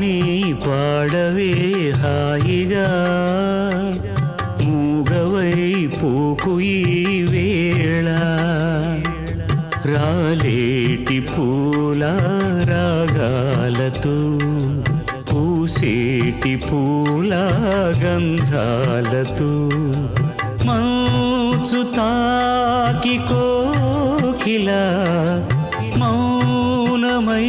నీ పాడవే హాయిగా మూగవై పోకు ఈ వేళ రాలేటి పూల రాగాలతో పూసేటి పూల గంధాలతో మౌచు తాకి కోకిల మౌనమై